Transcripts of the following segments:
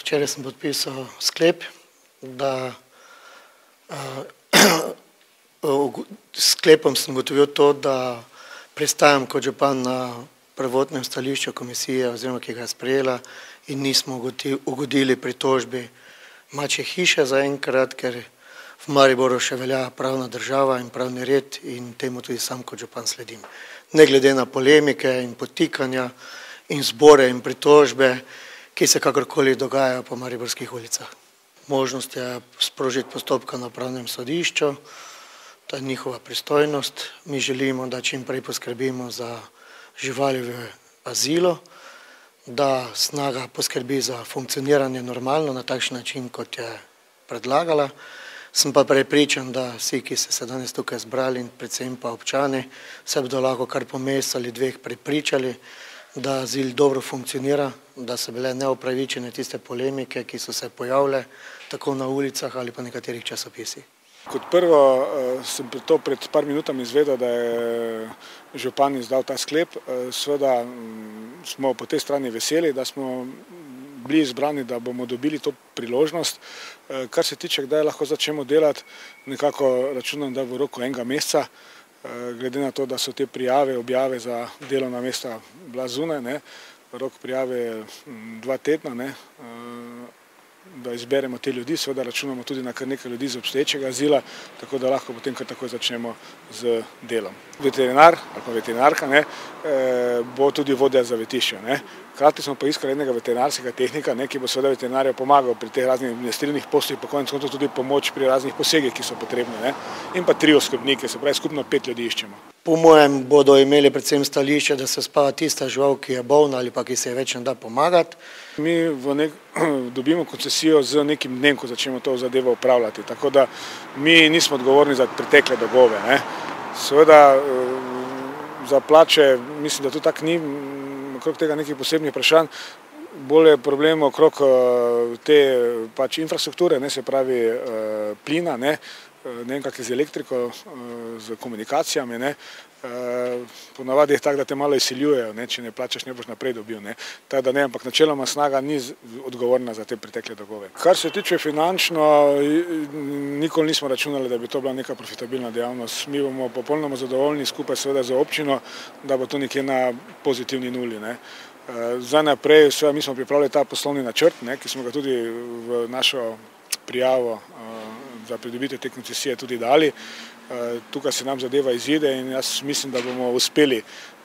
Včeraj sem podpisal sklep, da sklepom sem ugotovil to, da pristajam kot župan na prvotnem stališču komisije oziroma ki ga je sprejela in nismo ugodili pritožbi Mačje hiše zaenkrat, ker v Mariboru še velja pravna država in pravni red in temu tudi sam kot župan sledim. Ne glede na polemike in potikanja in zbore in pritožbe, ki se kakorkoli dogajajo po mariborskih ulicah. Možnost je sprožiti postopka na upravnem sodišču, to je njihova pristojnost. Mi želimo, da čim prej poskrbimo za živali v azilu, da snaga poskrbi za funkcioniranje normalno na takšen način, kot je predlagala. Sem pa prepričan, da vsi, ki ste se danes tukaj zbrali, predvsem pa občani, se bodo lahko kar po mesecu ali dveh prepričali, da azil dobro funkcionira, da so bile neupravičene tiste polemike, ki so se pojavile tako na ulicah ali pa nekaterih časopisih. Kot prvo sem to pred par minutami izvedel, da je župan izdal ta sklep. Seveda smo po tej strani veseli, da smo bili izbrani, da bomo dobili to priložnost. Kar se tiče, kdaj lahko začnemo delati, nekako računam, da v roku enega meseca, glede na to, da so te prijave, objave za delovna mesta bila zunaj, rok prijave je 2 tedna, da izberemo te ljudi, seveda računamo tudi na kar nekaj ljudi iz obstoječega azila, tako da lahko potem kar takoj začnemo z delom. Veterinar ali pa veterinarka bo tudi vodja zavetišča. Hkrati smo pa iskali enega veterinarskega tehnika, ki bo seveda veterinarju pomagal pri teh raznih administrativnih poslih, pa konec koncev tudi pomoč pri raznih posegih, ki so potrebni. In pa 3 oskrbnike, se pravi skupno 5 ljudi iščemo. Po mojem bodo imeli predvsem stališče, da se spava tista žival, ki je bolna ali pa ki se je več ne da pomagati. Mi dobimo koncesijo z nekim dnem, ko začnemo to zadevo upravljati, tako da mi nismo odgovorni za pretekle dolgove. Seveda za plače mislim, da to tako ni, okrog tega nekih posebnih vprašanj, bolj je problem okrog te infrastrukture, se pravi plina, ne vem kak je z elektriko, z komunikacijami, ponavadi je tako, da te malo izsiljujejo, če ne plačaš, ne boš naprej dobil. Tako da ne, ampak načeloma snaga ni odgovorna za te pretekle dolgove. Kar se tiče finančno, nikoli nismo računali, da bi to bila neka profitabilna dejavnost. Mi bomo popolnoma zadovoljni skupaj seveda za občino, da bo to nekje na pozitivni nuli. Za naprej, mi smo pripravili ta poslovni načrt, ki smo ga tudi v našo prijavo za pridobitev te koncesije tudi dali. Tukaj se nam zadeva izide in jaz mislim, da bomo uspeli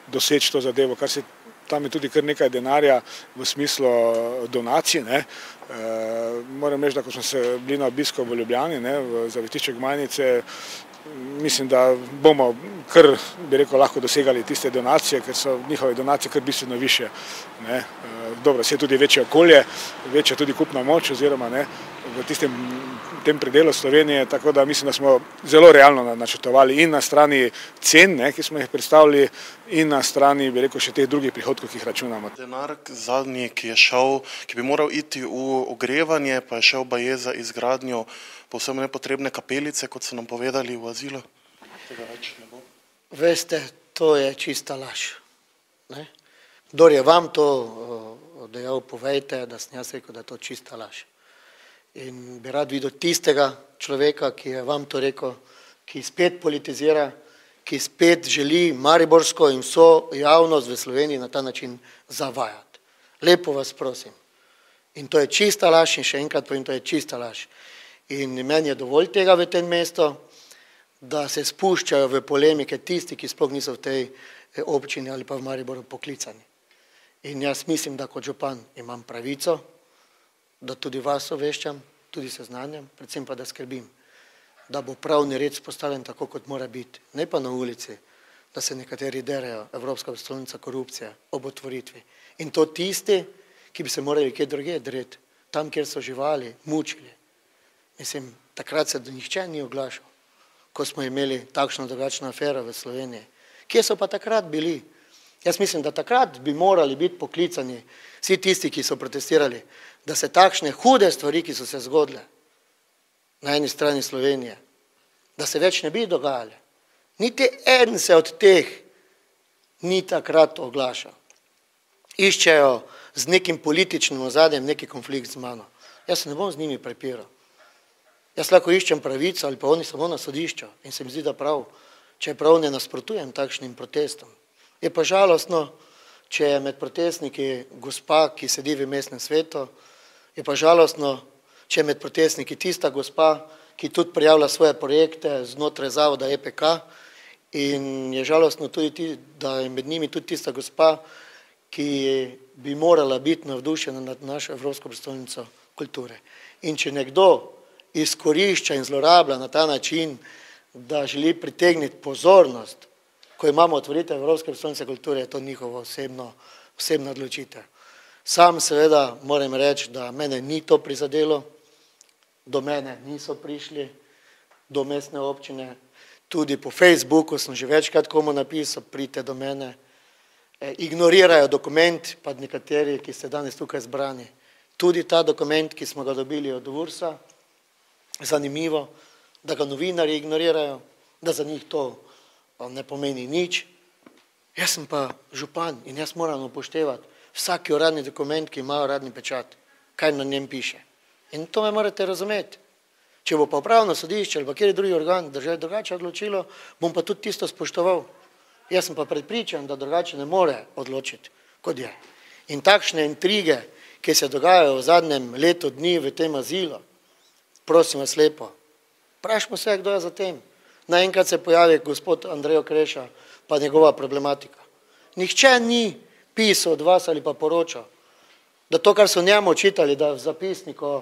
doseči to zadevo, tam je tudi kar nekaj denarja v smislu donacij. Moram reči, da ko smo se bili na obisku v Ljubljani, v zavetišču Gmajnice, mislim, da bomo kar, bi rekel, lahko dosegali tiste donacije, ker so njihove donacije kar bistveno višje. Dobro, se je tudi večje okolje, večja tudi kupna moč oziroma v tem predelu Slovenije, tako da mislim, da smo zelo realno načrtovali in na strani cen, ki smo jih predstavili, in na strani, bi rekel, še teh drugih prihodkov, ki jih računamo. Denar zadnji, ki je šel, ki bi moral iti v ogrevanje, pa je šel baje za izgradnjo povsem nepotrebne kapelice, kot so nam povedali v azilu. Tega več ne bo. Veste, to je čista laž. Kdor je vam to dejal, povejte, da sem jaz rekel, da je to čista laž. In bi rad videl tistega človeka, ki je vam to rekel, ki spet politizira, ki spet želi mariborsko in vso javnost v Sloveniji na ta način zavajati. Lepo vas prosim. In to je čista laž in še enkrat povem, to je čista laž. In meni je dovolj tega v tem mestu, da se spuščajo v polemike tisti, ki sploh niso v tej občini ali pa v Mariboru poklicani. In jaz mislim, da kot župan imam pravico, da tudi vas oveščam, tudi seznanjam, predvsem pa da skrbim, da bo pravni red vzpostavljen tako, kot mora biti. Ne pa na ulici, da se nekateri derejo, Evropska prestolnica korupcije, ob otvoritvi. In to tisti, ki bi se morali kje drugje dreti, tam, kjer so živali, mučili. Mislim, takrat se nihče ni oglašal, ko smo imeli takšno drugačno afero v Sloveniji. Kje so pa takrat bili? Jaz mislim, da takrat bi morali biti poklicani vsi tisti, ki so protestirali, da se takšne hude stvari, ki so se zgodile na eni strani Slovenije, da se več ne bi dogajale. Niti eden se od teh ni takrat oglašal. Iščejo z nekim političnim ozadjem neki konflikt z mano. Jaz se ne bom z njimi prepiral. Jaz lahko iščem pravico ali pa oni samo na sodišču in se mi zdi, da prav, če prav ne nasprotujem takšnim protestom. Je pa žalostno, če je med protestniki gospa, ki sedi v mestnem svetu, je pa žalostno, če je med protestniki tista gospa, ki tudi prijavlja svoje projekte znotraj zavoda EPK in je žalostno tudi, da je med njimi tudi tista gospa, ki bi morala biti navdušena nad našo Evropsko prestolnico kulture. In če nekdo izkorišča in zlorablja na ta način, da želi pritegniti pozornost, ko imamo otvoritev Evropske prestolnice kulture, je to njihovo osebna odločitev. Sam seveda moram reči, da mene ni to prizadelo, do mene niso prišli, do mestne občine, tudi po Facebooku sem že večkrat komu napisal, pridite do mene, ignorirajo dokument, pa nekateri, ki ste danes tukaj zbrani. Tudi ta dokument, ki smo ga dobili od Ursa, zanimivo, da ga novinarji ignorirajo, da za njih to ne pomeni nič. Jaz sem pa župan in jaz moram upoštevati vsaki uradni dokument, ki ima uradni pečat, kaj na njem piše. In to me morate razumeti. Če bo pa upravno sodišče ali pa kjer drugi organ države drugače odločilo, bom pa tudi tisto spoštoval. Jaz sem pa prepričan, da drugače ne more odločiti, kot je. In takšne intrige, ki se dogajajo v zadnjem letu dni v tem azilu, prosim vas lepo, vprašajmo se, kdo je za tem. Naenkrat se pojavi gospod Andrej Okreša, pa njegova problematika. Nihče ni pisal od vas ali pa poročal, da to, kar so njemu očitali, da je v zapisniku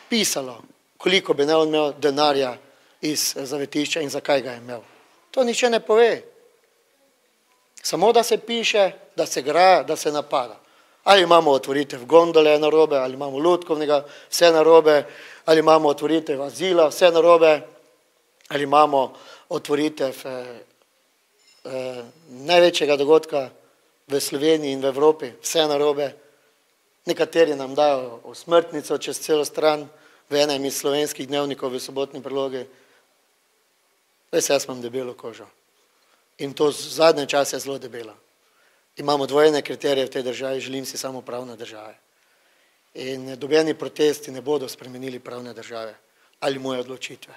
pisalo, koliko bi ne on imel denarja iz zavetišča in zakaj ga je imel. To nihče ne pove. Samo da se piše, da se graja, da se napada. Ali imamo otvoritev gondole narobe, ali imamo lutkovnega, vse narobe, ali imamo otvoritev azila, vse narobe, ali imamo otvoritev največjega dogodka v Sloveniji in v Evropi, vse narobe. Nekateri nam dajo osmrtnico čez celo stran, v enem iz slovenskih dnevnikov v sobotni prilogi. Res jaz imam debelo kožo. In to zadnje čase je zelo debela. Imamo dvojne kriterije v tej državi, želim si samo pravne države. In dobeni protesti ne bodo spremenili pravne države ali moje odločitve.